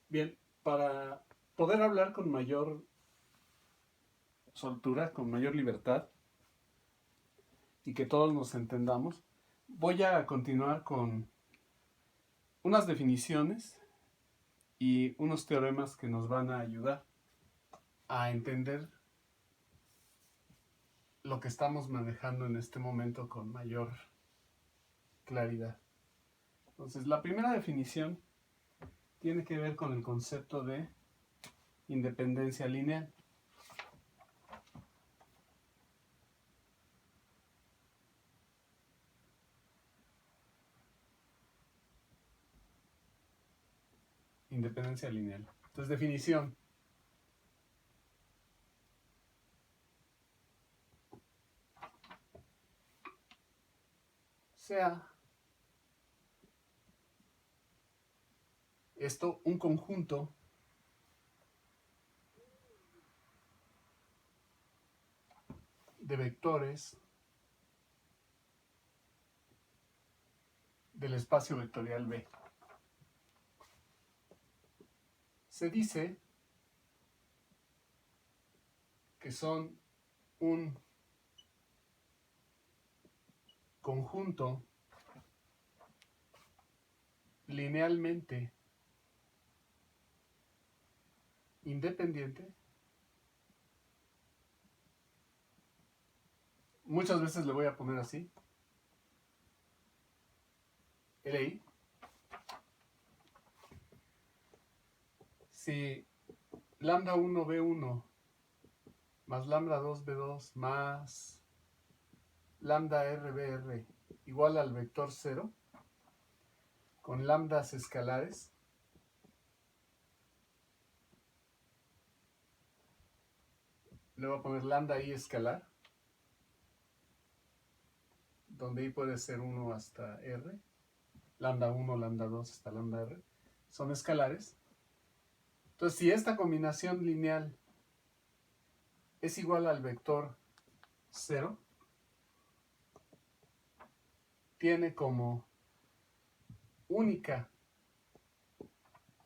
Bien, para poder hablar con mayor soltura, con mayor libertad y que todos nos entendamos, voy a continuar con unas definiciones y unos teoremas que nos van a ayudar a entender lo que estamos manejando en este momento con mayor claridad. Entonces, la primera definición tiene que ver con el concepto de independencia lineal. Independencia lineal. Entonces, definición. Sea esto un conjunto de vectores del espacio vectorial B. Se dice que son un conjunto linealmente independiente. Muchas veces le voy a poner así. LI. Si lambda 1 B1 más lambda 2 B2 más lambda R BR igual al vector 0 con lambdas escalares, le voy a poner lambda I escalar, donde I puede ser 1 hasta R, lambda 1, lambda 2 hasta lambda R, son escalares. Entonces, si esta combinación lineal es igual al vector 0, tiene como única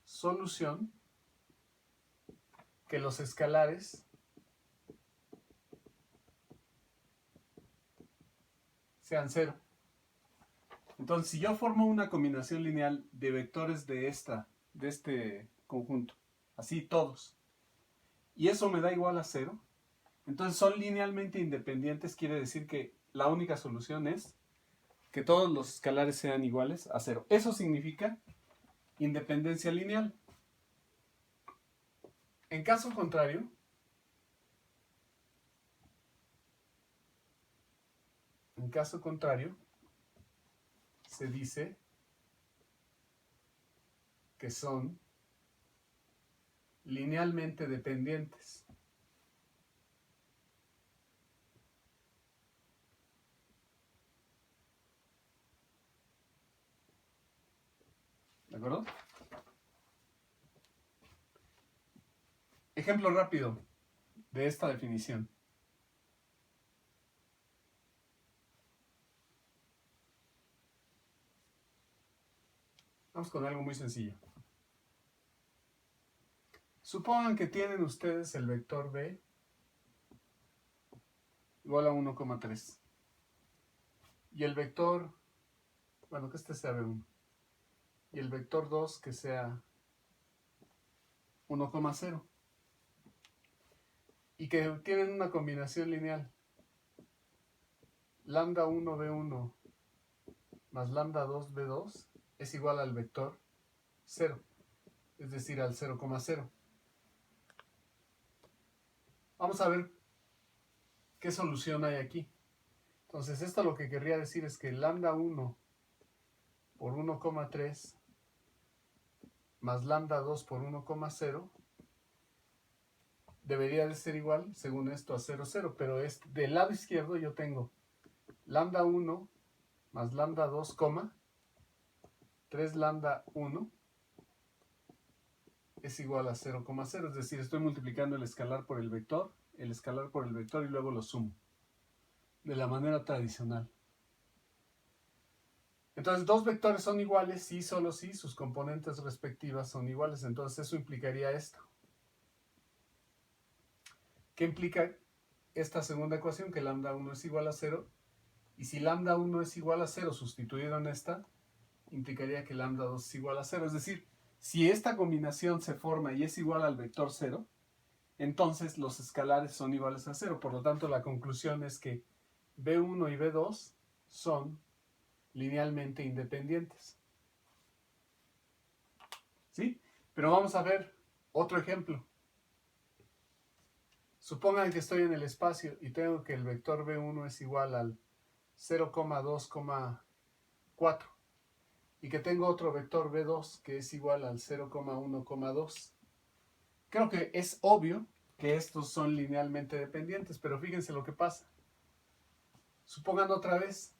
solución que los escalares sean 0. Entonces, si yo formo una combinación lineal de vectores de este conjunto, así todos, y eso me da igual a 0, entonces son linealmente independientes, quiere decir que la única solución es que todos los escalares sean iguales a 0. Eso significa independencia lineal. En caso contrario, se dice que son linealmente dependientes. ¿De acuerdo? Ejemplo rápido de esta definición. Vamos con algo muy sencillo. Supongan que tienen ustedes el vector B igual a 1,3. Y el vector, bueno, que este sea B1. Y el vector 2 que sea 1,0. Y que tienen una combinación lineal. Lambda 1 B1 más lambda 2 B2 es igual al vector 0. Es decir, al 0,0. Vamos a ver qué solución hay aquí. Entonces, esto lo que querría decir es que lambda 1 por 1,3 más lambda 2 por 1,0 debería de ser igual, según esto, a 0,0. Pero del lado izquierdo yo tengo lambda 1 más lambda 2, 3 lambda 1 es igual a 0,0. Es decir, estoy multiplicando el escalar por el vector y luego lo sumo de la manera tradicional. Entonces, dos vectores son iguales si, solo si, sus componentes respectivas son iguales. Entonces, eso implicaría esto. ¿Qué implica esta segunda ecuación? Que lambda 1 es igual a 0. Y si lambda 1 es igual a 0 sustituido en esta, implicaría que lambda 2 es igual a 0. Es decir, si esta combinación se forma y es igual al vector 0, entonces los escalares son iguales a 0. Por lo tanto, la conclusión es que B1 y B2 son linealmente independientes. ¿Sí? Pero vamos a ver otro ejemplo. Supongan que estoy en el espacio y tengo que el vector B1 es igual al 0,2,4 y que tengo otro vector B2 que es igual al 0,1,2. Creo que es obvio que estos son linealmente dependientes, pero fíjense lo que pasa. Supongan otra vez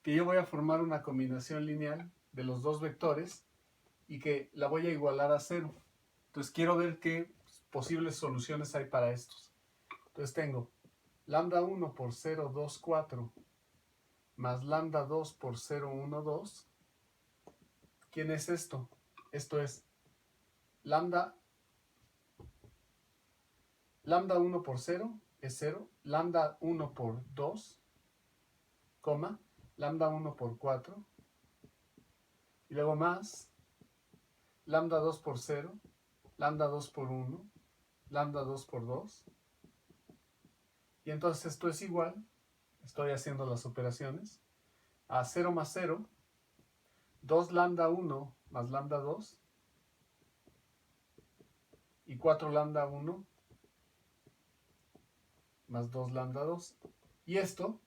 que yo voy a formar una combinación lineal de los dos vectores y que la voy a igualar a 0. Entonces quiero ver qué posibles soluciones hay para estos. Entonces tengo lambda 1 por 0,24 más lambda 2 por 0,12. ¿Quién es esto? Esto es lambda 1 por 0 es 0, lambda 1 por 2, coma, lambda 1 por 4, y luego más lambda 2 por 0, lambda 2 por 1, lambda 2 por 2. Y entonces esto es igual, estoy haciendo las operaciones, a 0 más 0, 2 lambda 1 más lambda 2, y 4 lambda 1 más 2 lambda 2. Y esto,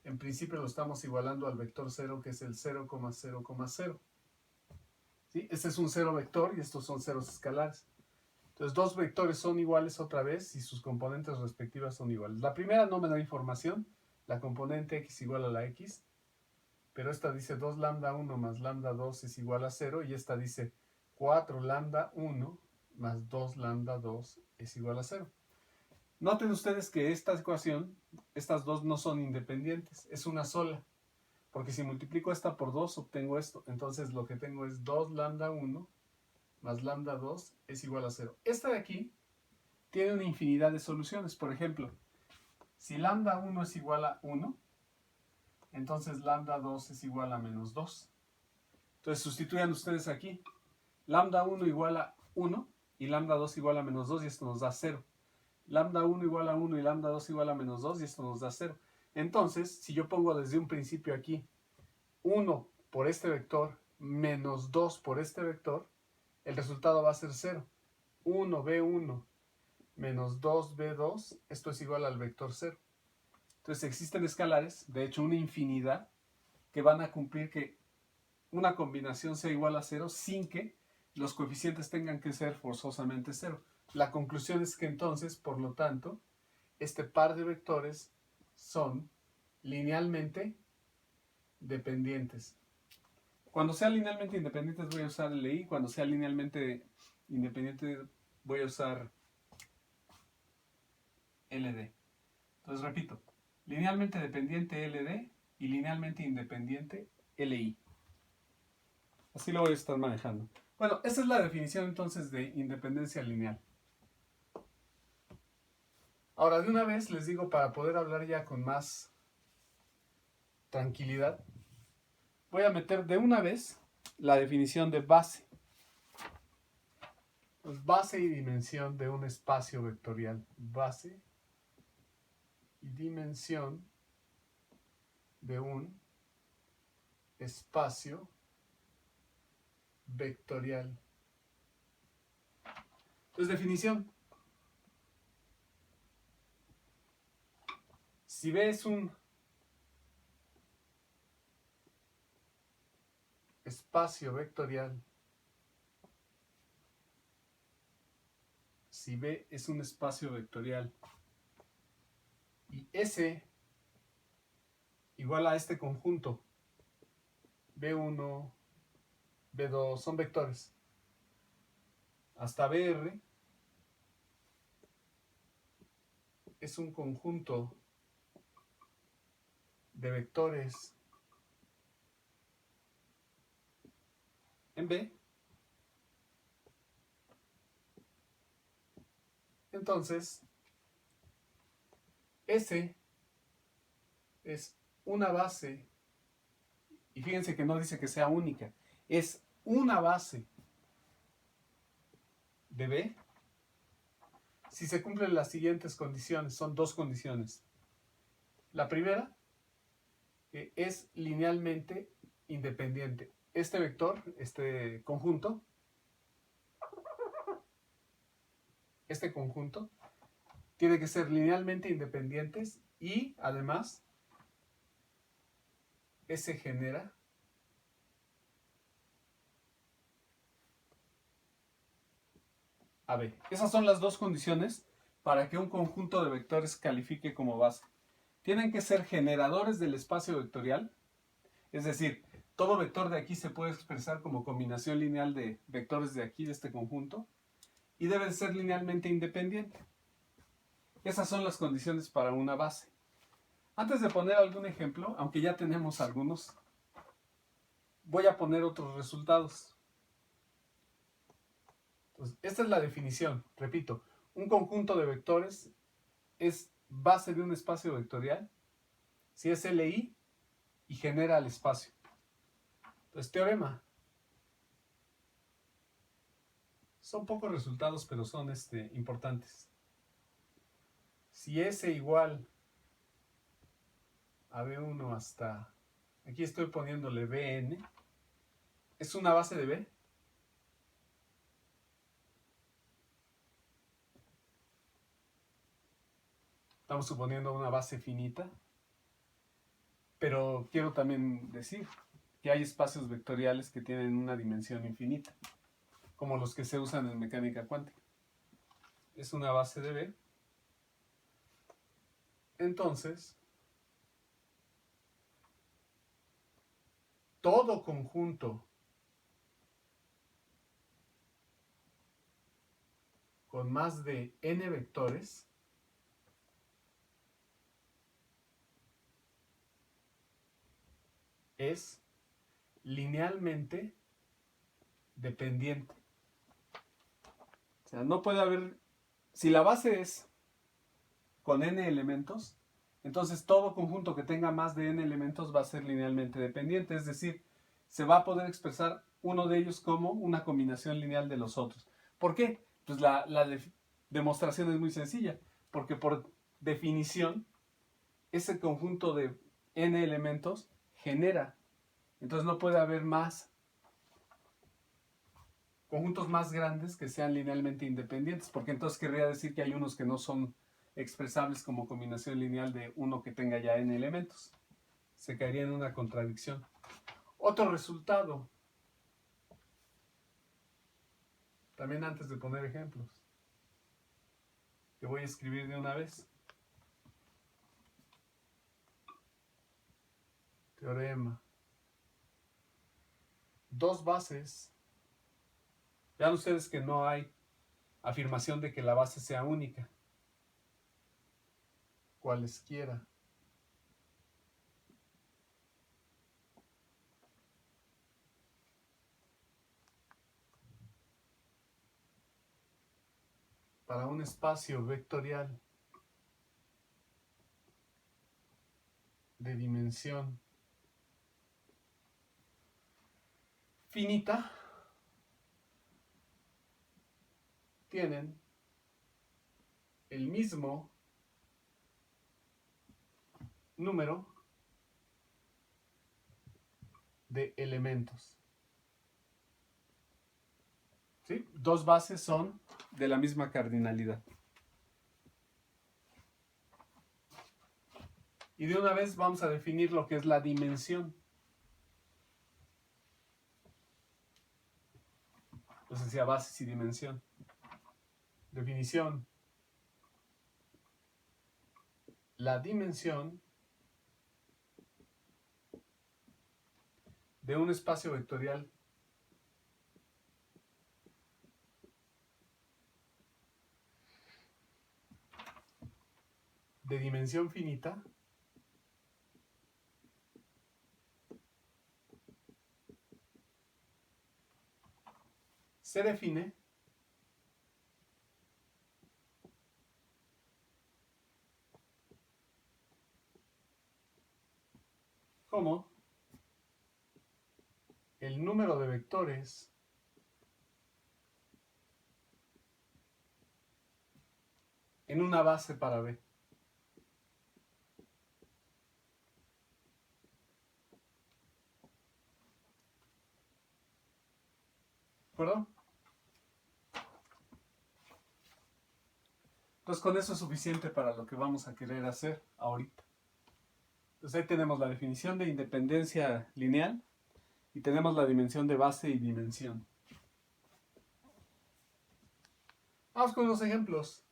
en principio, lo estamos igualando al vector 0, que es el 0,0,0. ¿Sí? Este es un 0 vector y estos son ceros escalares. Entonces, dos vectores son iguales otra vez y sus componentes respectivas son iguales. La primera no me da información, la componente x igual a la x, pero esta dice 2 lambda 1 más lambda 2 es igual a 0, y esta dice 4 lambda 1 más 2 lambda 2 es igual a 0. Noten ustedes que esta ecuación, estas dos no son independientes, es una sola. Porque si multiplico esta por 2 obtengo esto. Entonces lo que tengo es 2 lambda 1 más lambda 2 es igual a 0. Esta de aquí tiene una infinidad de soluciones. Por ejemplo, si lambda 1 es igual a 1, entonces lambda 2 es igual a menos 2. Entonces sustituyan ustedes aquí. Lambda 1 igual a 1 y lambda 2 igual a menos 2 y esto nos da 0. Lambda 1 igual a 1 y lambda 2 igual a menos 2 y esto nos da 0. Entonces, si yo pongo desde un principio aquí 1 por este vector menos 2 por este vector, el resultado va a ser 0. 1b1 menos 2b2, esto es igual al vector 0. Entonces existen escalares, de hecho una infinidad, que van a cumplir que una combinación sea igual a 0 sin que los coeficientes tengan que ser forzosamente 0. La conclusión es que entonces, por lo tanto, este par de vectores son linealmente dependientes. Cuando sea linealmente independientes voy a usar LI, cuando sea linealmente independiente voy a usar LD. Entonces repito, linealmente dependiente LD y linealmente independiente LI. Así lo voy a estar manejando. Bueno, esa es la definición entonces de independencia lineal. Ahora, de una vez les digo, para poder hablar ya con más tranquilidad, voy a meter de una vez la definición de base. Pues base y dimensión de un espacio vectorial. Base y dimensión de un espacio vectorial. Entonces, definición. Si B es un espacio vectorial, si B es un espacio vectorial y S igual a este conjunto, B1, B2, son vectores, hasta BR es un conjunto de vectores B, entonces S es una base, y fíjense que no dice que sea única, es una base de B si se cumplen las siguientes condiciones. Son dos condiciones. La primera, que es linealmente independiente. Este vector, este conjunto, tiene que ser linealmente independientes y además S genera AB. Esas son las dos condiciones para que un conjunto de vectores califique como base. Tienen que ser generadores del espacio vectorial, es decir, todo vector de aquí se puede expresar como combinación lineal de vectores de aquí, de este conjunto, y debe ser linealmente independiente. Esas son las condiciones para una base. Antes de poner algún ejemplo, aunque ya tenemos algunos, voy a poner otros resultados. Entonces, esta es la definición. Repito, un conjunto de vectores es base de un espacio vectorial si es LI y genera el espacio. Entonces, teorema. Son pocos resultados, pero son importantes. Si S igual a B1 hasta, aquí estoy poniéndole Bn, ¿es una base de B? Estamos suponiendo una base finita, pero quiero también decir que hay espacios vectoriales que tienen una dimensión infinita, como los que se usan en mecánica cuántica. Es una base de B. Entonces, todo conjunto con más de n vectores es linealmente dependiente. O sea, no puede haber, si la base es con n elementos, entonces todo conjunto que tenga más de n elementos va a ser linealmente dependiente, es decir, se va a poder expresar uno de ellos como una combinación lineal de los otros. ¿Por qué? Pues la demostración es muy sencilla, porque por definición ese conjunto de n elementos genera, entonces no puede haber más conjuntos más grandes que sean linealmente independientes, porque entonces querría decir que hay unos que no son expresables como combinación lineal de uno que tenga ya n elementos. Se caería en una contradicción. Otro resultado, también antes de poner ejemplos, que voy a escribir de una vez. Teorema. Dos bases. Vean ustedes que no hay afirmación de que la base sea única. Cualesquiera. Para un espacio vectorial de dimensión finita, tienen el mismo número de elementos. ¿Sí? Dos bases son de la misma cardinalidad. Y de una vez vamos a definir lo que es la dimensión. Entonces decía bases y dimensión. Definición. La dimensión de un espacio vectorial de dimensión finita se define como el número de vectores en una base para B. ¿De acuerdo? Entonces con eso es suficiente para lo que vamos a querer hacer ahorita. Entonces ahí tenemos la definición de independencia lineal y tenemos la dimensión de base y dimensión. Vamos con unos ejemplos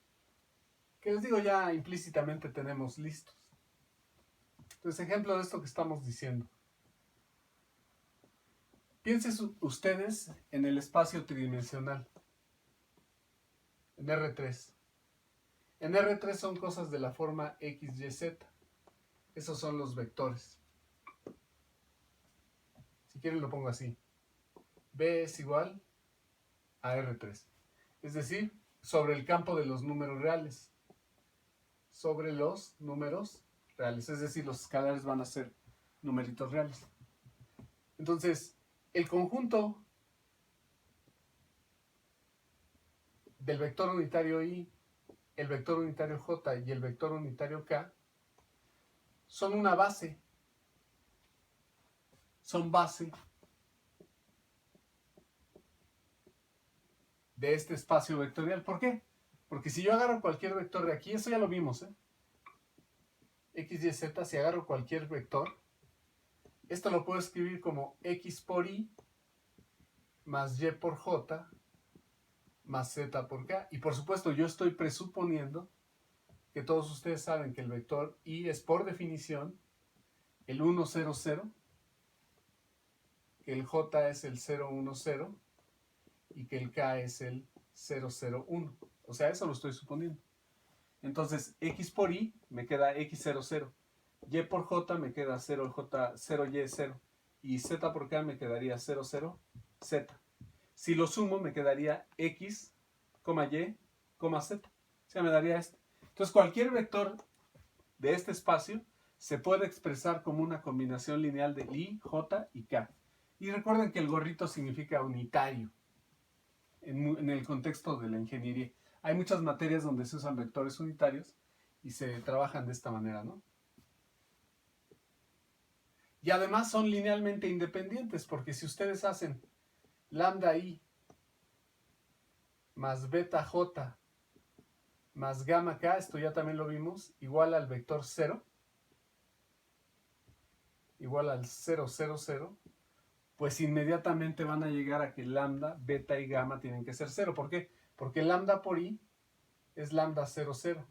que les digo ya implícitamente tenemos listos. Entonces, ejemplo de esto que estamos diciendo. Piensen ustedes en el espacio tridimensional, en R3. En R3 son cosas de la forma X, Y, Z. Esos son los vectores. Si quieren lo pongo así. B es igual a R3. Es decir, sobre el campo de los números reales. Sobre los números reales. Es decir, los escalares van a ser numeritos reales. Entonces, el conjunto del vector unitario I, el vector unitario J y el vector unitario K son una base. Son base de este espacio vectorial. ¿Por qué? Porque si yo agarro cualquier vector de aquí, eso ya lo vimos, X, Y, Z, si agarro cualquier vector, esto lo puedo escribir como X por Y más Y por J más Z por K. Y por supuesto yo estoy presuponiendo que todos ustedes saben que el vector Y es por definición el 1, 0, 0, que el J es el 0, 1, 0 y que el K es el 0, 0, 1. O sea, eso lo estoy suponiendo. Entonces, X por Y me queda X, 0, 0. Y por J me queda 0, J, 0, Y, 0. Y Z por K me quedaría 0, 0, Z. Si lo sumo me quedaría X, Y, Z. O sea, me daría este. Entonces, cualquier vector de este espacio se puede expresar como una combinación lineal de I, J y K. Y recuerden que el gorrito significa unitario en el contexto de la ingeniería. Hay muchas materias donde se usan vectores unitarios y se trabajan de esta manera, ¿no? Y además son linealmente independientes, porque si ustedes hacen lambda I más beta J más gamma K, esto ya también lo vimos, igual al vector 0, igual al 0, 0, 0, pues inmediatamente van a llegar a que lambda, beta y gamma tienen que ser 0. ¿Por qué? Porque lambda por I es lambda 0, 0.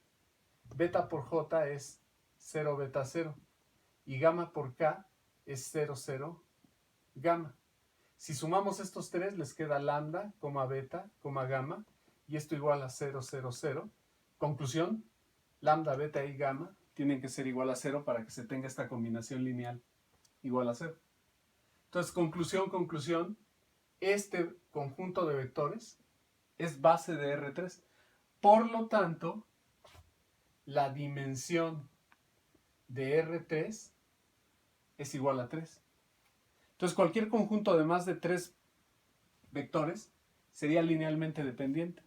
Beta por J es 0, beta 0. Y gamma por K es 0, 0, gamma. Si sumamos estos tres, les queda lambda, beta, gamma. Y esto igual a 0, 0, 0. Conclusión, lambda, beta y gamma tienen que ser igual a 0 para que se tenga esta combinación lineal igual a 0. Entonces, conclusión, este conjunto de vectores es base de R3. Por lo tanto, la dimensión de R3 es igual a 3. Entonces, cualquier conjunto de más de 3 vectores sería linealmente dependiente.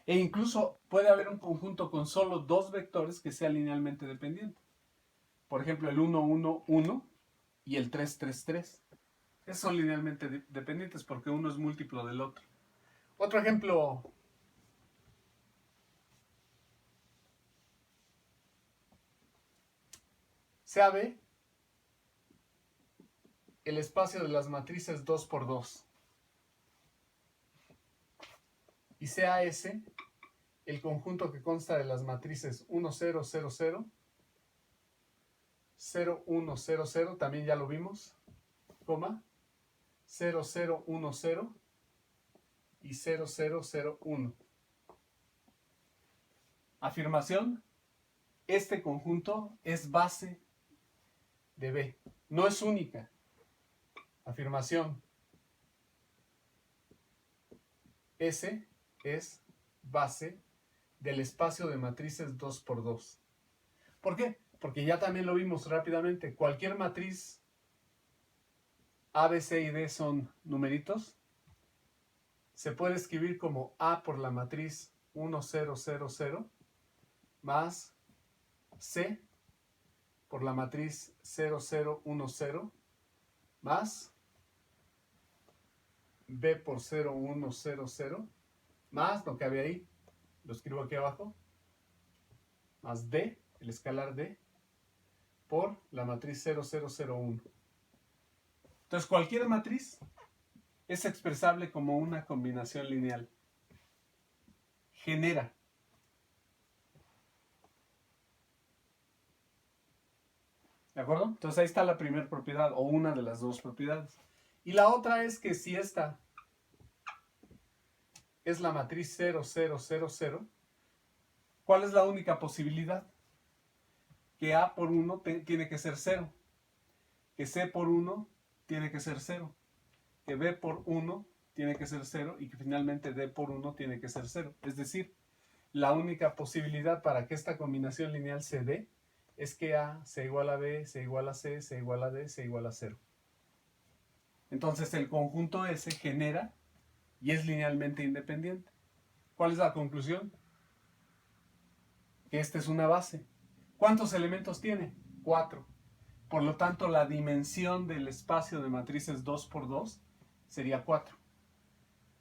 E incluso puede haber un conjunto con solo 2 vectores que sea linealmente dependiente. Por ejemplo, el 1, 1, 1 y el 3, 3, 3. Esos son linealmente dependientes porque uno es múltiplo del otro. Otro ejemplo. Sea B el espacio de las matrices 2 por 2. Y sea S el conjunto que consta de las matrices 1, 0, 0, 0, 0, 1, 0, 0, también ya lo vimos, coma, 0, 0, 1, 0 y 0, 0, 0, 1. Afirmación, este conjunto es base de B, no es única. Afirmación, S es base del espacio de matrices 2×2. ¿Por qué? Porque ya también lo vimos rápidamente. Cualquier matriz A, B, C y D son numeritos. Se puede escribir como A por la matriz 1, 0, 0, 0 más C por la matriz 0, 0, 1, 0 más B por 0, 1, 0, 0 más lo que había ahí, lo escribo aquí abajo, más D, el escalar D, por la matriz 0, 0, 0, 1. Entonces cualquier matriz es expresable como una combinación lineal. Genera. ¿De acuerdo? Entonces ahí está la primera propiedad, o una de las dos propiedades. Y la otra es que si esta es la matriz 0, 0, 0, 0, ¿cuál es la única posibilidad? Que A por 1 tiene que ser 0, que C por 1 tiene que ser 0, que B por 1 tiene que ser 0 y que finalmente D por 1 tiene que ser 0. Es decir, la única posibilidad para que esta combinación lineal se dé es que A sea igual a B, sea igual a C, sea igual a D, sea igual a 0. Entonces el conjunto S genera y es linealmente independiente. ¿Cuál es la conclusión? Que esta es una base. ¿Cuántos elementos tiene? 4. Por lo tanto, la dimensión del espacio de matrices 2×2 sería 4.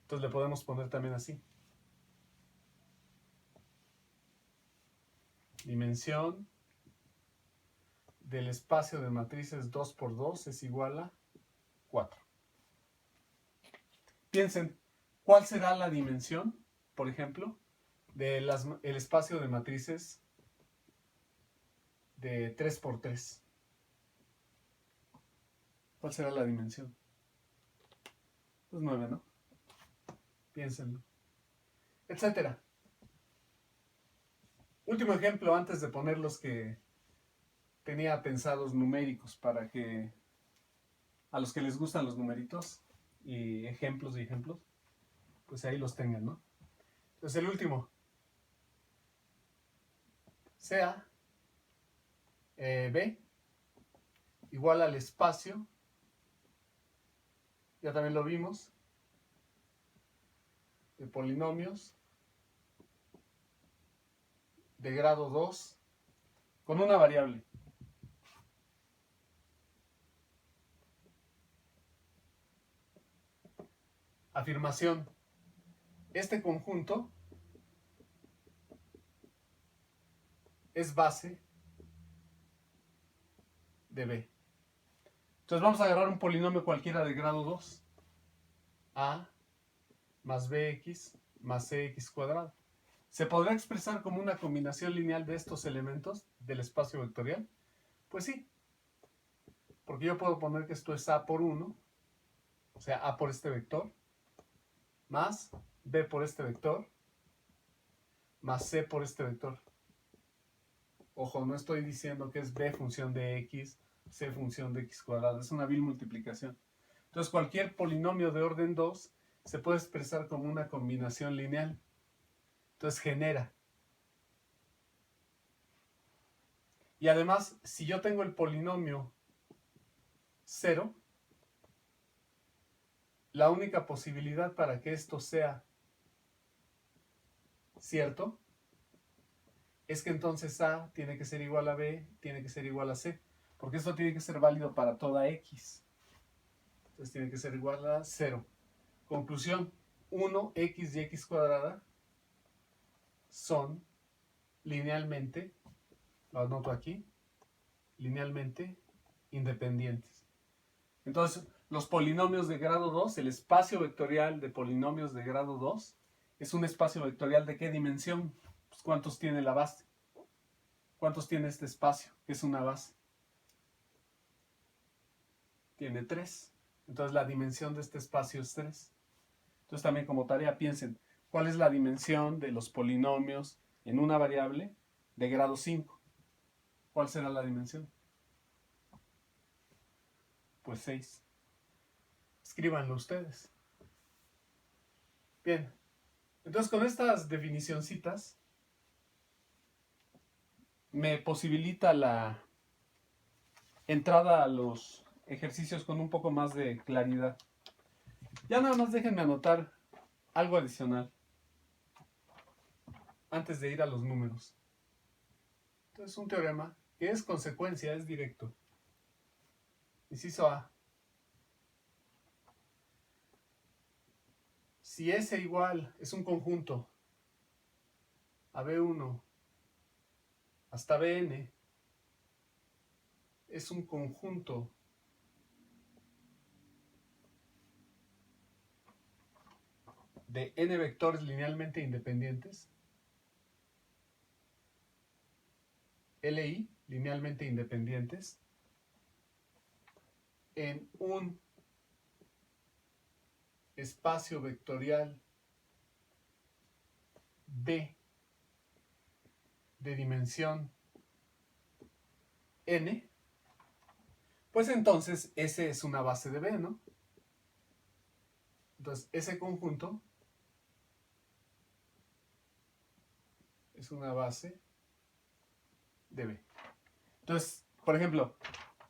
Entonces le podemos poner también así. Dimensión del espacio de matrices 2×2 es igual a 4. Piensen, ¿cuál será la dimensión, por ejemplo, del espacio de matrices de 3×3? ¿Cuál será la dimensión? Pues 9, ¿no? Piénsenlo. Etcétera. Último ejemplo antes de poner los que tenía pensados numéricos para que a los que les gustan los numeritos y ejemplos, pues ahí los tengan, ¿no? Entonces el último. Sea B igual al espacio, ya también lo vimos, de polinomios de grado 2 con una variable. Afirmación. Este conjunto es base de B. Entonces vamos a agarrar un polinomio cualquiera de grado 2. A más bx más cx cuadrado. ¿Se podrá expresar como una combinación lineal de estos elementos del espacio vectorial? Pues sí, porque yo puedo poner que esto es A por 1, o sea, A por este vector, más B por este vector, más C por este vector. Ojo, no estoy diciendo que es B función de x, C función de x cuadrado, es una vil multiplicación. Entonces cualquier polinomio de orden 2 se puede expresar como una combinación lineal. Entonces genera. Y además, si yo tengo el polinomio 0, la única posibilidad para que esto sea cierto es que entonces A tiene que ser igual a B, tiene que ser igual a C, porque esto tiene que ser válido para toda X. Entonces tiene que ser igual a 0. Conclusión, 1x y x cuadrada son linealmente, lo anoto aquí, linealmente independientes. Entonces, los polinomios de grado 2, el espacio vectorial de polinomios de grado 2, es un espacio vectorial ¿de qué dimensión? Pues, ¿cuántos tiene la base? ¿Cuántos tiene este espacio, que es una base? Tiene 3. Entonces, la dimensión de este espacio es 3. Entonces, también como tarea piensen, ¿cuál es la dimensión de los polinomios en una variable de grado 5? ¿Cuál será la dimensión? Pues 6. Escríbanlo ustedes. Bien. Entonces, con estas definicioncitas me posibilita la entrada a los ejercicios con un poco más de claridad. Ya nada más déjenme anotar algo adicional antes de ir a los números. Entonces, un teorema que es consecuencia, es directo. Inciso A. Si S igual es un conjunto a B1 hasta Bn, es un conjunto de n vectores linealmente independientes, Li, linealmente independientes, en un espacio vectorial B de dimensión n, pues entonces S es una base de B, ¿no? Entonces, ese conjunto es una base de B. Entonces, por ejemplo,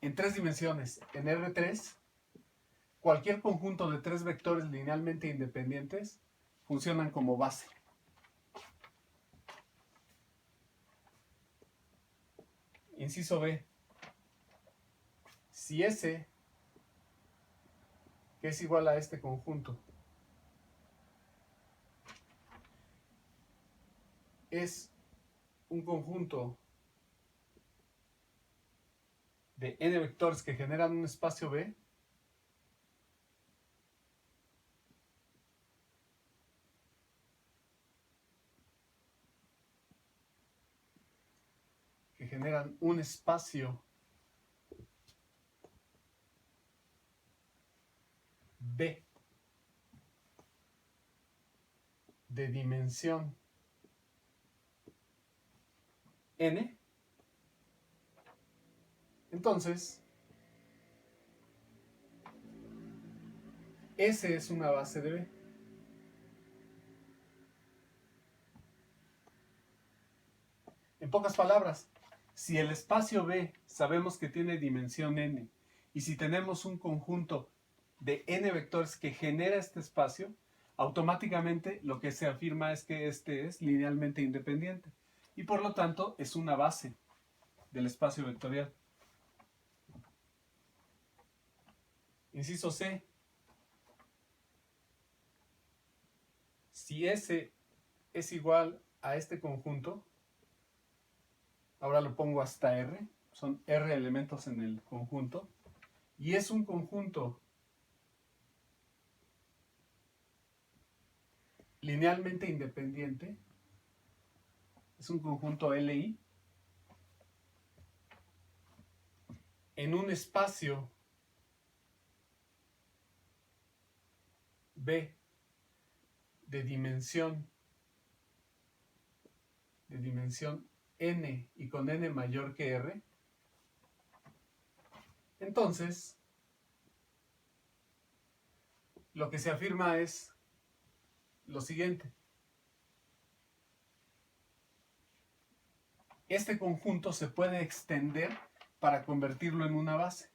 en 3 dimensiones, en R3, cualquier conjunto de 3 vectores linealmente independientes funcionan como base. Inciso B. Si S, que es igual a este conjunto, es un conjunto de n vectores que generan un espacio B, que generan un espacio B de dimensión n, entonces S es una base de B. En pocas palabras, si el espacio B sabemos que tiene dimensión n, y si tenemos un conjunto de n vectores que genera este espacio, automáticamente lo que se afirma es que este es linealmente independiente y por lo tanto es una base del espacio vectorial. Inciso C. Si S es igual a este conjunto, ahora lo pongo hasta R, son R elementos en el conjunto, y es un conjunto linealmente independiente, es un conjunto Li, en un espacio B de dimensión n y con n mayor que r, entonces lo que se afirma es lo siguiente. Este conjunto se puede extender para convertirlo en una base.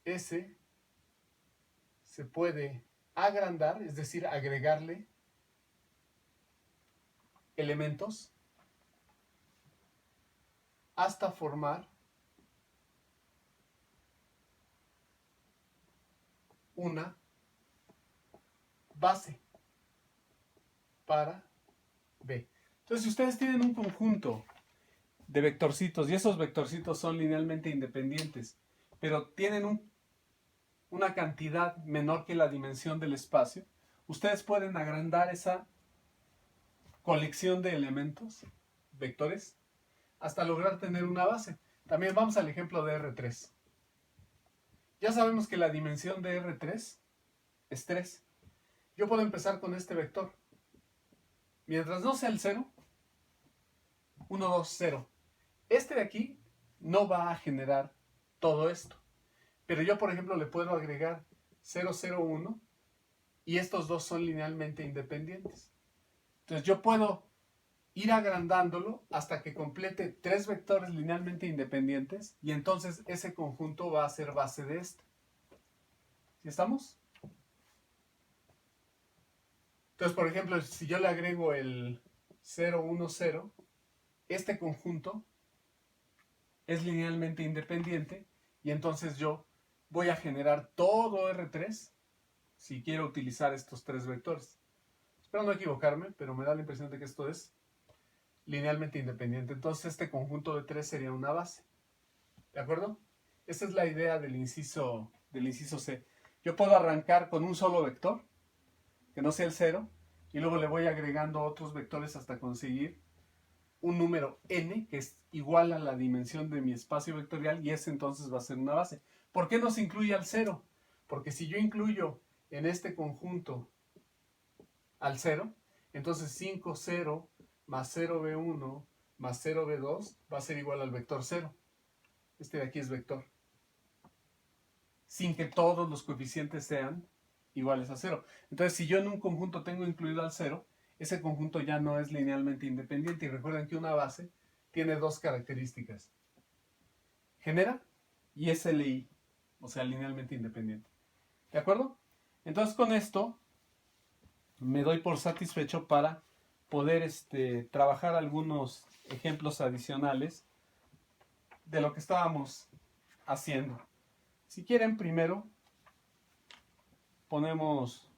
S se puede agrandar, es decir, agregarle elementos hasta formar una base para B. Entonces, si ustedes tienen un conjunto de vectorcitos y esos vectorcitos son linealmente independientes, pero tienen una cantidad menor que la dimensión del espacio, ustedes pueden agrandar esa colección de elementos, vectores, hasta lograr tener una base. También vamos al ejemplo de R3. Ya sabemos que la dimensión de R3 es 3. Yo puedo empezar con este vector. Mientras no sea el 0, 1, 2, 0. Este de aquí no va a generar todo esto. Pero yo, por ejemplo, le puedo agregar 0, 0, 1 y estos dos son linealmente independientes. Entonces yo puedo ir agrandándolo hasta que complete 3 vectores linealmente independientes y entonces ese conjunto va a ser base de este. ¿Sí estamos? Entonces, por ejemplo, si yo le agrego el 0, 1, 0, este conjunto es linealmente independiente y entonces yo voy a generar todo R3 si quiero utilizar estos 3 vectores. Espero no equivocarme, pero me da la impresión de que esto es linealmente independiente. Entonces este conjunto de 3 sería una base. ¿De acuerdo? Esa es la idea del inciso C. Yo puedo arrancar con un solo vector, que no sea el 0, y luego le voy agregando otros vectores hasta conseguir un número n, que es igual a la dimensión de mi espacio vectorial, y ese entonces va a ser una base. ¿Por qué no se incluye al 0? Porque si yo incluyo en este conjunto al 0, entonces 5, 0, más 0b1, más 0b2, va a ser igual al vector 0. Este de aquí es vector. Sin que todos los coeficientes sean iguales a 0. Entonces, si yo en un conjunto tengo incluido al 0, ese conjunto ya no es linealmente independiente. Y recuerden que una base tiene dos características. Genera y es LI, o sea, linealmente independiente. ¿De acuerdo? Entonces, con esto me doy por satisfecho para poder trabajar algunos ejemplos adicionales de lo que estábamos haciendo. Si quieren, primero ponemos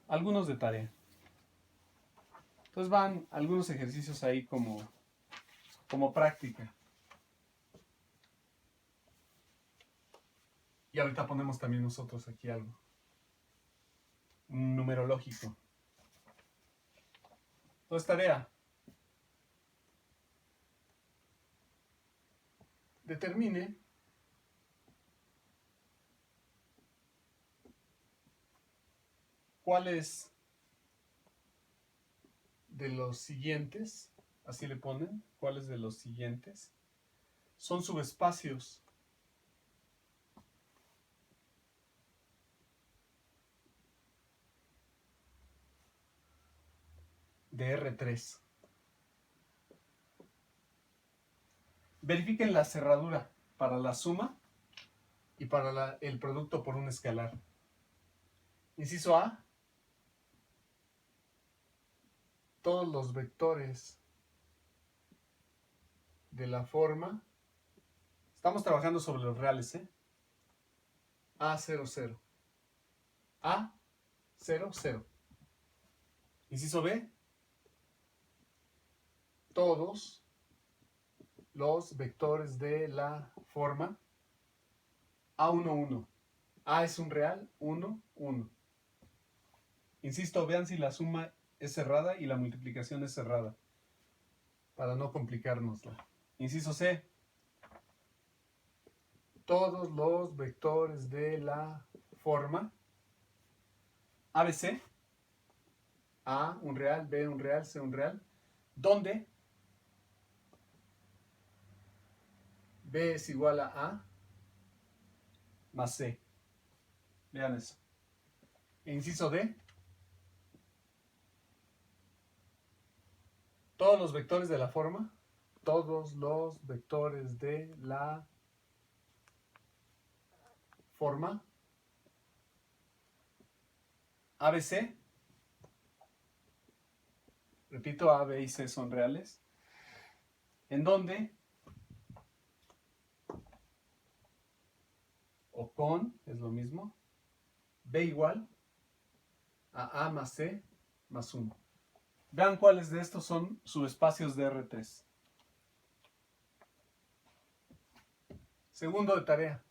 algunos de tarea. Entonces van algunos ejercicios ahí como práctica. Y ahorita ponemos también nosotros aquí algo. Un numerológico. Entonces, tarea. Determine cuáles de los siguientes, así le ponen, cuáles de los siguientes son subespacios de R3. Verifiquen la cerradura para la suma y para el producto por un escalar. Inciso A. Todos los vectores de la forma. Estamos trabajando sobre los reales, A0, 0. A0, 0. Inciso B. Todos los vectores de la forma A1, 1. A es un real, 1, 1. Insisto, vean si la suma es cerrada y la multiplicación es cerrada, para no complicárnosla. Inciso C. Todos los vectores de la forma ABC, A un real, B un real, C un real, donde B es igual a más C. Vean eso. Inciso D. Todos los vectores de la forma, todos los vectores de la forma ABC, repito, A, B y C son reales, en donde o con es lo mismo, B igual a más C más 1. Vean cuáles de estos son subespacios de R3. Segundo de tarea.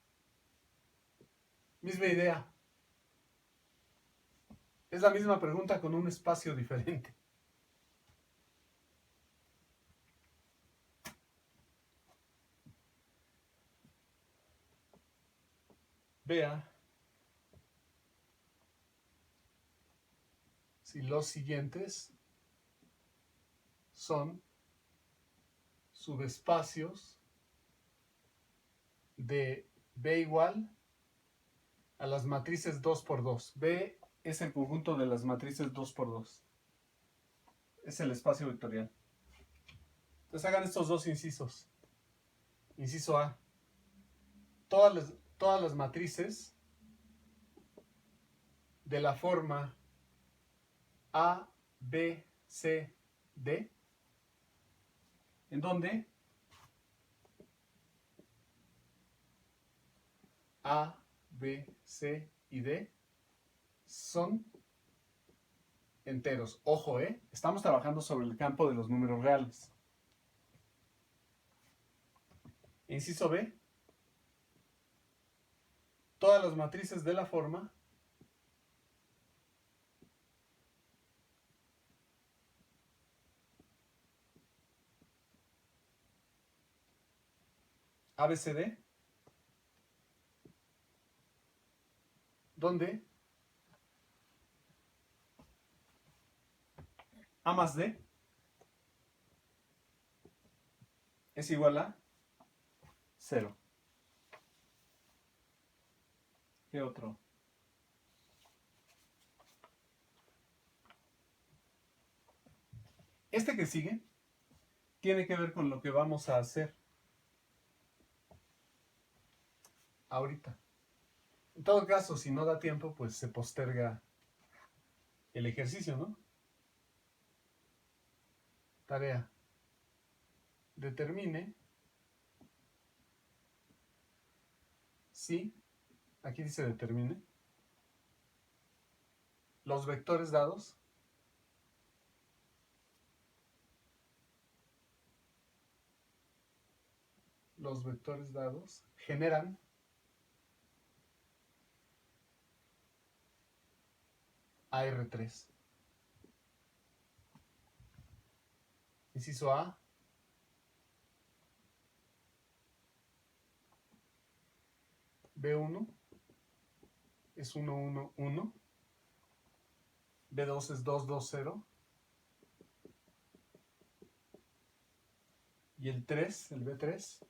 Misma idea. Es la misma pregunta con un espacio diferente. Vea si los siguientes son subespacios de B igual a las matrices 2 por 2. B es el conjunto de las matrices 2 por 2. Es el espacio vectorial. Entonces hagan estos dos incisos. Inciso A. Todas las matrices de la forma A, B, C, D, en donde A, B, C y D son enteros. Ojo, estamos trabajando sobre el campo de los números reales. Inciso B. Todas las matrices de la forma ABCD, donde A más D es igual a 0. ¿Qué otro? Este que sigue tiene que ver con lo que vamos a hacer ahorita. En todo caso, si no da tiempo, pues se posterga el ejercicio, ¿no? Tarea. Determine si, aquí dice determine, los vectores dados generan AR3. Inciso A. B1 es 1, 1, 1. B2 es 2, 2, 0. Y el 3, el B3,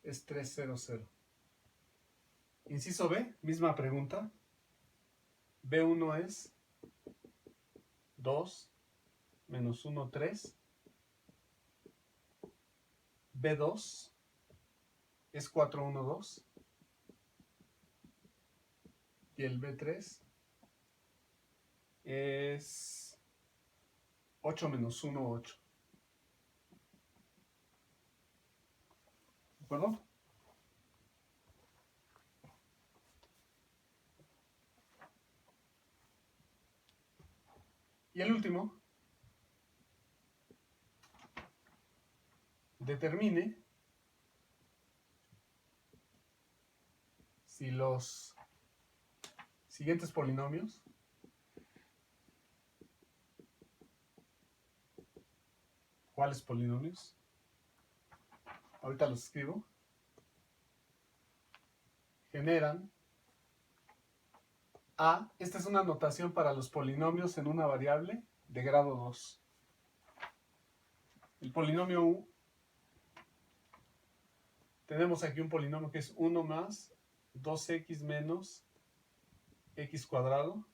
es 3, 0, 0. Inciso B, misma pregunta. B1 es 2 menos 1, 3. B2 es 4, 1, 2. Y el B3 es 8 menos 1, 8. ¿De acuerdo? Y el último, determine si los siguientes polinomios ¿cuáles polinomios? Ahorita los escribo. Generan A. Esta es una notación para los polinomios en una variable de grado 2. El polinomio U. Tenemos aquí un polinomio que es 1 más 2x menos x cuadrado.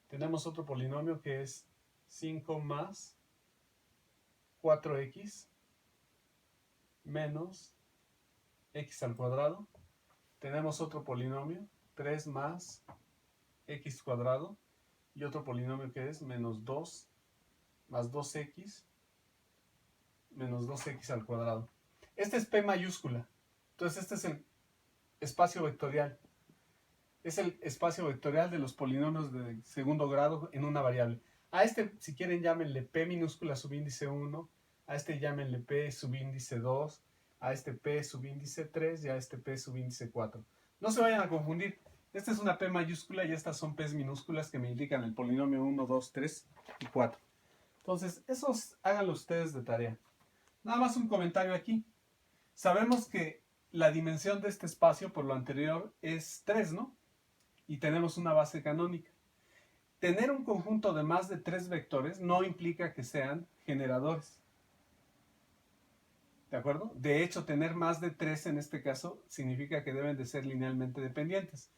Tenemos otro polinomio que es 5 más 4x menos x al cuadrado. Tenemos otro polinomio, 3 más x cuadrado. Y otro polinomio que es menos 2 más 2x menos 2x al cuadrado. Este es P mayúscula. Entonces este es el espacio vectorial. Es el espacio vectorial de los polinomios de segundo grado en una variable. A este, si quieren, llámenle P minúscula subíndice 1. A este llámenle P subíndice 2. A este P subíndice 3 y a este P subíndice 4. No se vayan a confundir. Esta es una P mayúscula y estas son P minúsculas que me indican el polinomio 1, 2, 3 y 4. Entonces, esos háganlo ustedes de tarea. Nada más un comentario aquí. Sabemos que la dimensión de este espacio por lo anterior es 3, ¿no? Y tenemos una base canónica. Tener un conjunto de más de 3 vectores no implica que sean generadores. ¿De acuerdo? De hecho, tener más de 3 en este caso significa que deben de ser linealmente dependientes.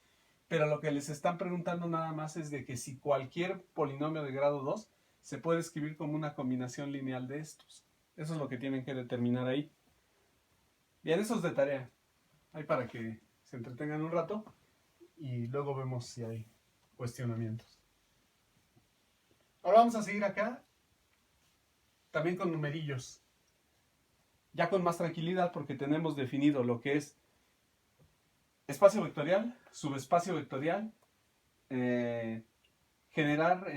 Pero lo que les están preguntando nada más es de que si cualquier polinomio de grado 2 se puede escribir como una combinación lineal de estos. Eso es lo que tienen que determinar ahí. Bien, eso es de tarea. Ahí para que se entretengan un rato y luego vemos si hay cuestionamientos. Ahora vamos a seguir acá, también con numerillos. Ya con más tranquilidad porque tenemos definido lo que es espacio vectorial, subespacio vectorial, generar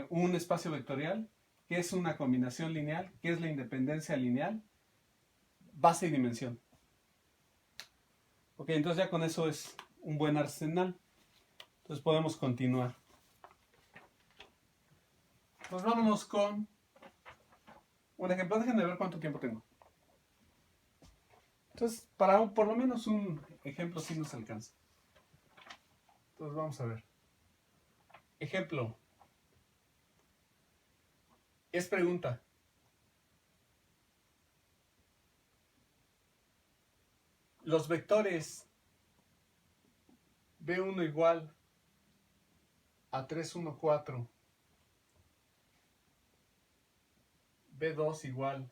un espacio vectorial, qué es una combinación lineal, qué es la independencia lineal, base y dimensión. Ok, entonces ya con eso es un buen arsenal. Entonces podemos continuar. Pues vámonos con un ejemplo. Déjenme ver cuánto tiempo tengo. Entonces, para por lo menos un ejemplo sí nos alcanza. Entonces vamos a ver. Ejemplo. Es pregunta. Los vectores B1 igual a 3, 1, 4, B2 igual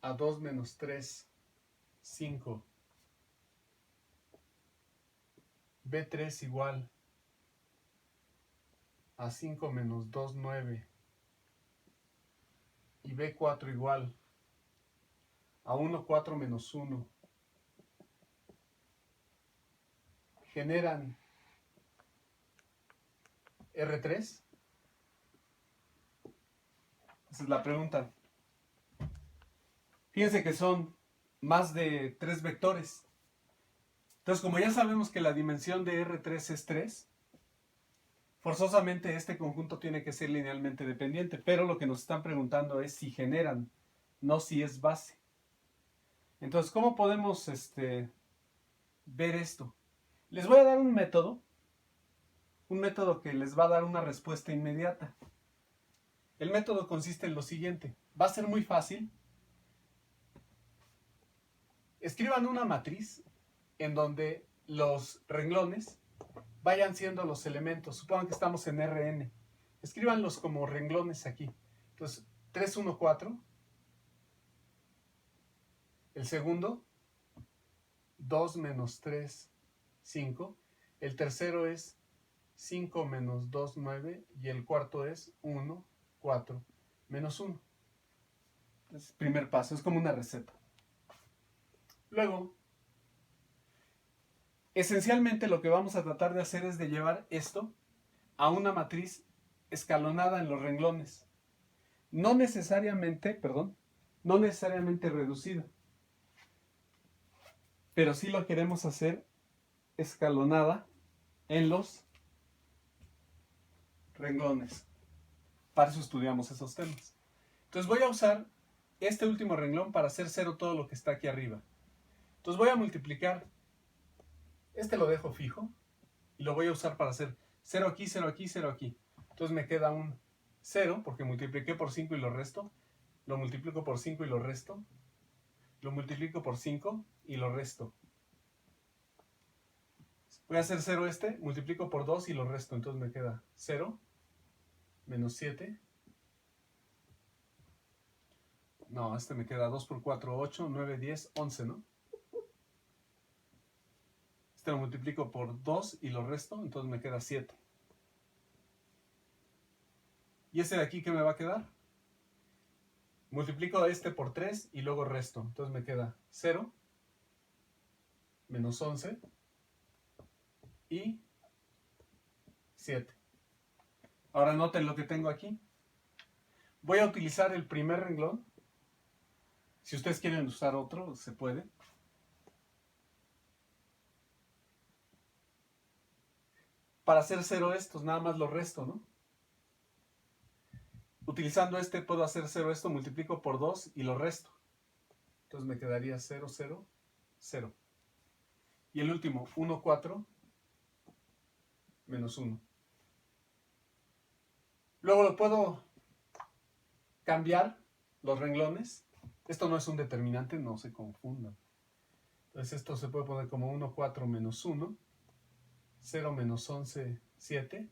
a 2 menos 3, 5, B3 igual a 5 menos 2, 9, y B4 igual a 1, 4 menos 1, generan R3? Esa es la pregunta. Fíjense que son más de 3 vectores. Entonces, como ya sabemos que la dimensión de R3 es 3, forzosamente este conjunto tiene que ser linealmente dependiente, pero lo que nos están preguntando es si generan, no si es base. Entonces, ¿cómo podemos ver esto? Les voy a dar un método que les va a dar una respuesta inmediata. El método consiste en lo siguiente. Va a ser muy fácil. Escriban una matriz en donde los renglones vayan siendo los elementos. Supongan que estamos en Rn. Escríbanlos como renglones aquí. Entonces, 3, 1, 4. El segundo, 2 menos 3, 5. El tercero es 5 menos 2, 9. Y el cuarto es 1, 4, menos 1. Es el primer paso, es como una receta. Luego, esencialmente lo que vamos a tratar de hacer es de llevar esto a una matriz escalonada en los renglones. No necesariamente reducida. Pero sí lo queremos hacer escalonada en los renglones. Para eso estudiamos esos temas. Entonces voy a usar este último renglón para hacer cero todo lo que está aquí arriba. Entonces voy a multiplicar. Este lo dejo fijo y lo voy a usar para hacer 0 aquí, 0 aquí, 0 aquí. Entonces me queda un 0 porque multipliqué por 5 y lo resto. Lo multiplico por 5 y lo resto. Lo multiplico por 5 y lo resto. Voy a hacer 0 multiplico por 2 y lo resto. Entonces me queda 0 menos 7. No, me queda 2 por 4, 8, 9, 10, 11, ¿no? Lo multiplico por 2 y lo resto, entonces me queda 7. ¿Y ese de aquí qué me va a quedar? Multiplico por 3 y luego resto. Entonces me queda 0 menos 11 y 7. Ahora noten lo que tengo aquí. Voy a utilizar el primer renglón. Si ustedes quieren usar otro, se puede. Para hacer 0 estos, nada más lo resto, ¿no? Utilizando puedo hacer 0 esto, multiplico por 2 y lo resto. Entonces me quedaría 0, 0, 0. Y el último, 1, 4, menos 1. Luego lo puedo cambiar los renglones. Esto no es un determinante, no se confundan. Entonces esto se puede poner como 1, 4, menos 1, 0, menos 11, 7,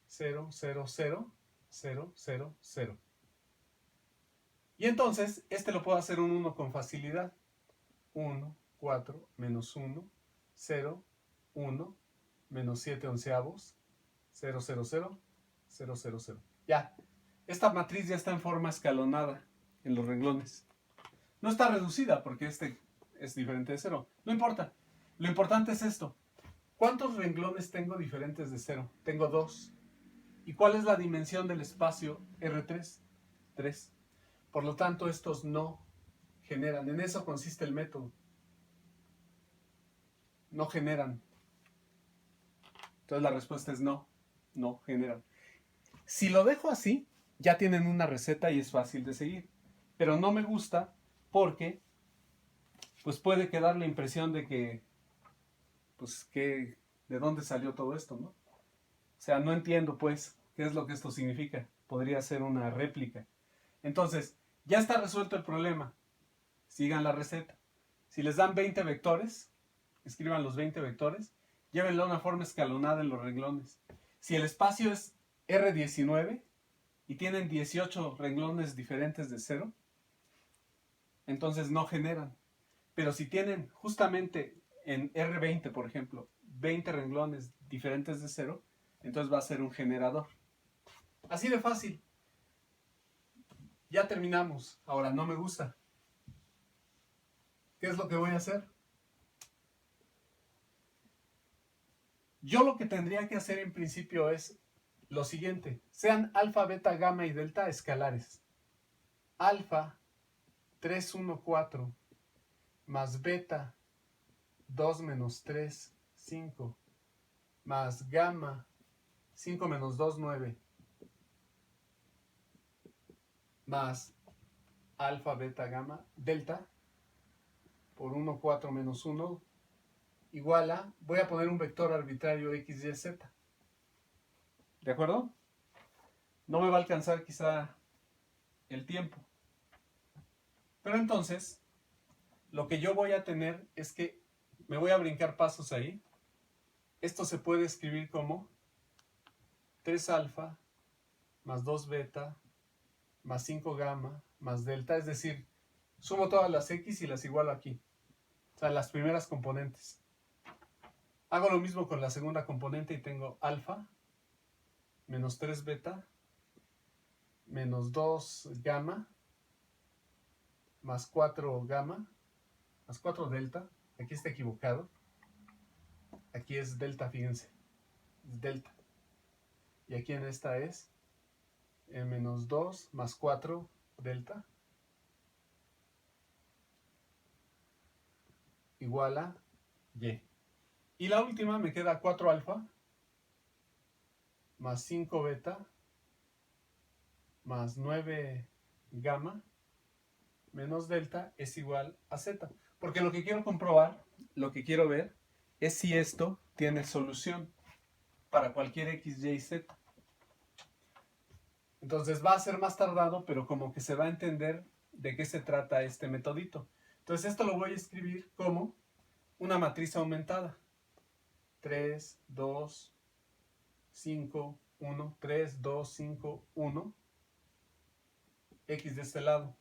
0, 0, 0, 0, 0, 0. Y entonces, este lo puedo hacer un 1 con facilidad. 1, 4, menos 1, 0, 1, menos 7 onceavos, 0, 0, 0, 0, 0, 0. Ya, esta matriz ya está en forma escalonada en los renglones. No está reducida porque este es diferente de 0. No importa. Lo importante es esto. ¿Cuántos renglones tengo diferentes de 0? Tengo 2. ¿Y cuál es la dimensión del espacio R3? 3. Por lo tanto, estos no generan. En eso consiste el método. No generan. Entonces la respuesta es no. No generan. Si lo dejo así, ya tienen una receta y es fácil de seguir. Pero no me gusta porque pues puede quedar la impresión de que de dónde salió todo esto, ¿no? O sea, no entiendo pues qué es lo que esto significa. Podría ser una réplica. Entonces, ya está resuelto el problema. Sigan la receta. Si les dan 20 vectores, escriban los 20 vectores, llévenlo a una forma escalonada en los renglones. Si el espacio es R19 y tienen 18 renglones diferentes de 0, entonces no generan. Pero si tienen justamente en R20, por ejemplo, 20 renglones diferentes de 0, entonces va a ser un generador. Así de fácil. Ya terminamos. Ahora, no me gusta. ¿Qué es lo que voy a hacer? Yo lo que tendría que hacer en principio es lo siguiente. Sean alfa, beta, gamma y delta escalares. Alfa 3, 1, 4 más beta 2 menos 3, 5 más gamma 5 menos 2, 9 más alfa, beta, gamma, delta por 1, 4 menos 1 igual a, voy a poner un vector arbitrario x, y, z. ¿De acuerdo? No me va a alcanzar quizá el tiempo. Pero entonces, lo que yo voy a tener es que me voy a brincar pasos ahí. Esto se puede escribir como 3 alfa más 2 beta más 5 gamma más delta. Es decir, sumo todas las x y las igualo aquí. O sea, las primeras componentes. Hago lo mismo con la segunda componente y tengo alfa menos 3 beta menos 2 gamma más 4 gamma más 4 delta. Aquí está equivocado. Aquí es delta, fíjense. Es delta. Y aquí en esta es menos 2 más 4 delta igual a y. Y la última me queda 4 alfa más 5 beta más 9 gamma menos delta es igual a z. Porque lo que quiero comprobar, lo que quiero ver, es si esto tiene solución para cualquier x, y, z. Entonces va a ser más tardado, pero como que se va a entender de qué se trata este metodito. Entonces esto lo voy a escribir como una matriz aumentada. 3, 2, 5, 1, 3, 2, 5, 1. X de este lado.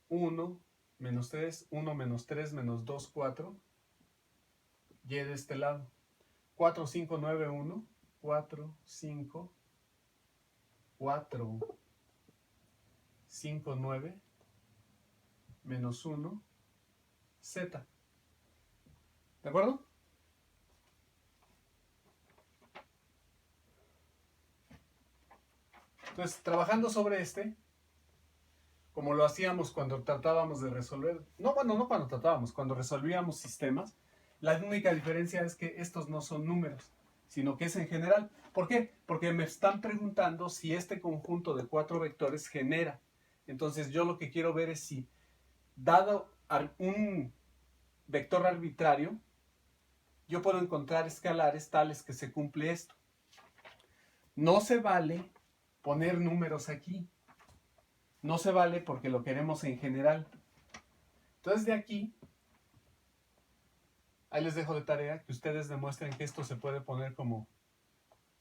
1, menos 3, 1 menos 3, menos 2, 4. Y de este lado. 4, 5, 9, 1. 4, 5, 4, 5, 9, menos 1, z. ¿De acuerdo? Entonces, trabajando sobre este, como lo hacíamos cuando tratábamos de resolver, no cuando tratábamos, cuando resolvíamos sistemas, la única diferencia es que estos no son números, sino que es en general. ¿Por qué? Porque me están preguntando si este conjunto de 4 vectores genera. Entonces yo lo que quiero ver es si, dado un vector arbitrario, yo puedo encontrar escalares tales que se cumple esto. No se vale poner números aquí. No se vale porque lo queremos en general. Entonces de aquí, ahí les dejo de tarea que ustedes demuestren que esto se puede poner como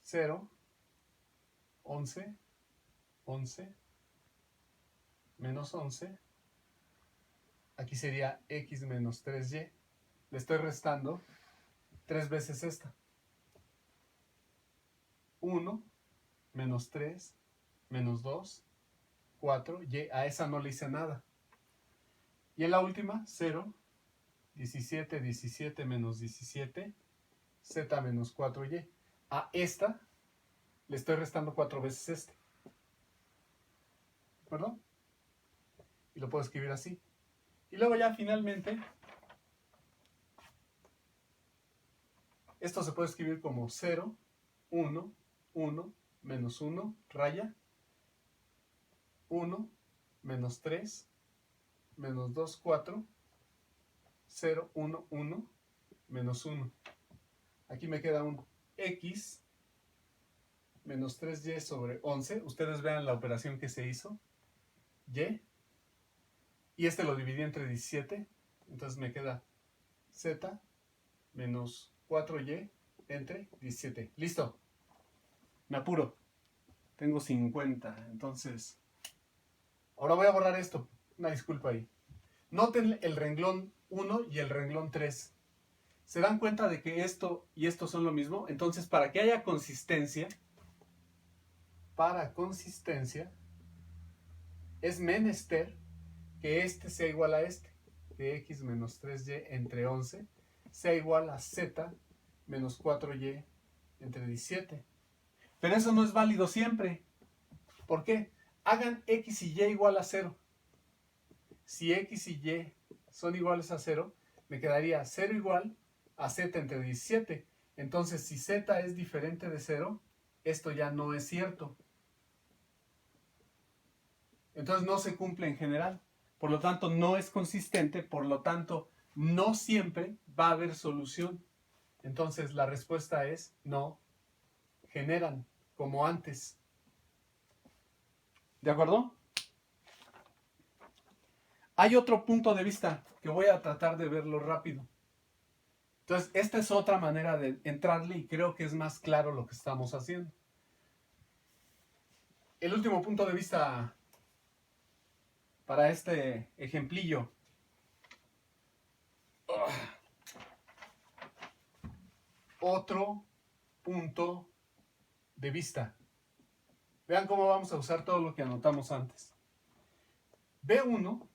0, 11, 11, menos 11. Aquí sería x menos 3y. Le estoy restando 3 veces esta. 1, menos 3, menos 2, 4, y a esa no le hice nada. Y en la última, 0, 17, 17 menos 17, z menos 4y. A esta le estoy restando 4 veces este. ¿De acuerdo? Y lo puedo escribir así. Y luego ya finalmente, esto se puede escribir como 0, 1, 1, menos 1, raya, 1, menos 3, menos 2, 4, 0, 1, 1, menos 1. Aquí me queda un x menos 3y sobre 11. Ustedes vean la operación que se hizo. Y. Y este lo dividí entre 17. Entonces me queda z menos 4y entre 17. Listo. Me apuro. Tengo 50. Entonces, ahora voy a borrar esto. Una disculpa ahí. Noten el renglón 1 y el renglón 3. ¿Se dan cuenta de que esto y esto son lo mismo? Entonces, para que haya consistencia, es menester que este sea igual a este, que x menos 3y entre 11 sea igual a z menos 4y entre 17. Pero eso no es válido siempre. ¿Por qué? Hagan x y y igual a 0. Si x y y son iguales a 0, me quedaría 0 igual a z entre 17. Entonces, si z es diferente de 0, esto ya no es cierto. Entonces no se cumple en general. Por lo tanto, no es consistente. Por lo tanto, no siempre va a haber solución. Entonces, la respuesta es no generan como antes. ¿De acuerdo? Hay otro punto de vista que voy a tratar de verlo rápido. Entonces, esta es otra manera de entrarle y creo que es más claro lo que estamos haciendo. El último punto de vista para este ejemplillo. Otro punto de vista. Vean cómo vamos a usar todo lo que anotamos antes. B1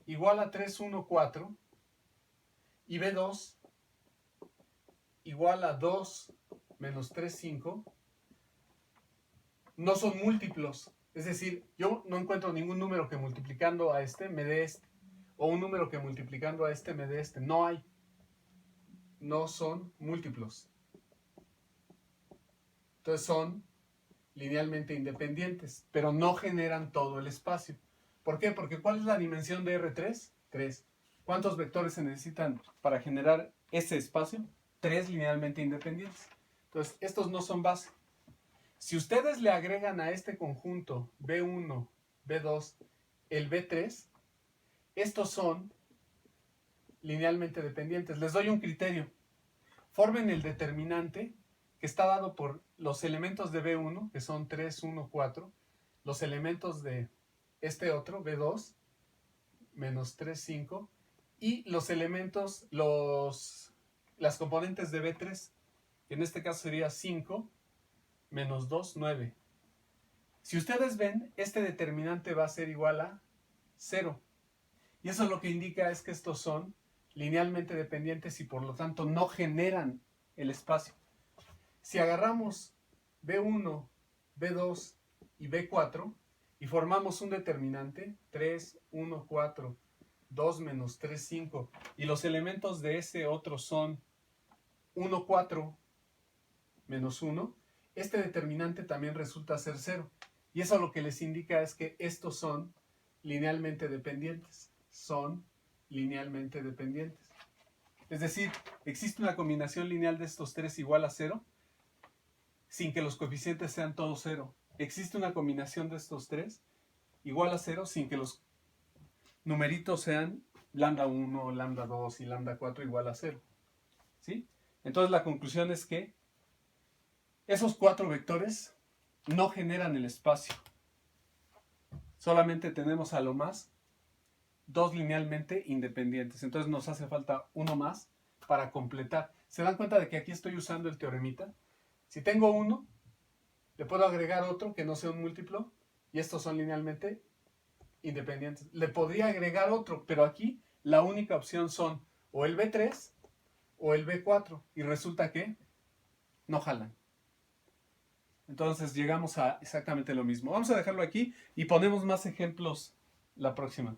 igual a 3, 1, 4 y B2 igual a 2 menos 3, 5 no son múltiplos. Es decir, yo no encuentro ningún número que multiplicando a este me dé este. O un número que multiplicando a este me dé este. No hay. No son múltiplos. Entonces son linealmente independientes, pero no generan todo el espacio. ¿Por qué? Porque ¿cuál es la dimensión de R3? 3. ¿Cuántos vectores se necesitan para generar ese espacio? 3 linealmente independientes. Entonces, estos no son base. Si ustedes le agregan a este conjunto B1, B2, el B3, estos son linealmente dependientes. Les doy un criterio. Formen el determinante que está dado por los elementos de B1, que son 3, 1, 4, los elementos de este otro, B2, menos 3, 5, y los elementos, las componentes de B3, que en este caso sería 5, menos 2, 9. Si ustedes ven, este determinante va a ser igual a 0. Y eso lo que indica es que estos son linealmente dependientes y por lo tanto no generan el espacio. Si agarramos B1, B2 y B4 y formamos un determinante, 3, 1, 4, 2 menos 3, 5, y los elementos de ese otro son 1, 4, menos 1, este determinante también resulta ser 0. Y eso lo que les indica es que estos son linealmente dependientes. Son linealmente dependientes. Es decir, existe una combinación lineal de estos tres igual a 0 sin que los coeficientes sean todos 0. Existe una combinación de estos tres igual a 0 sin que los numeritos sean lambda 1, lambda 2 y lambda 4 igual a 0. ¿Sí? Entonces la conclusión es que esos 4 vectores no generan el espacio. Solamente tenemos a lo más 2 linealmente independientes. Entonces nos hace falta uno más para completar. ¿Se dan cuenta de que aquí estoy usando el teoremita? Si tengo uno, le puedo agregar otro que no sea un múltiplo, y estos son linealmente independientes. Le podría agregar otro, pero aquí la única opción son o el B3 o el B4, y resulta que no jalan. Entonces llegamos a exactamente lo mismo. Vamos a dejarlo aquí y ponemos más ejemplos la próxima.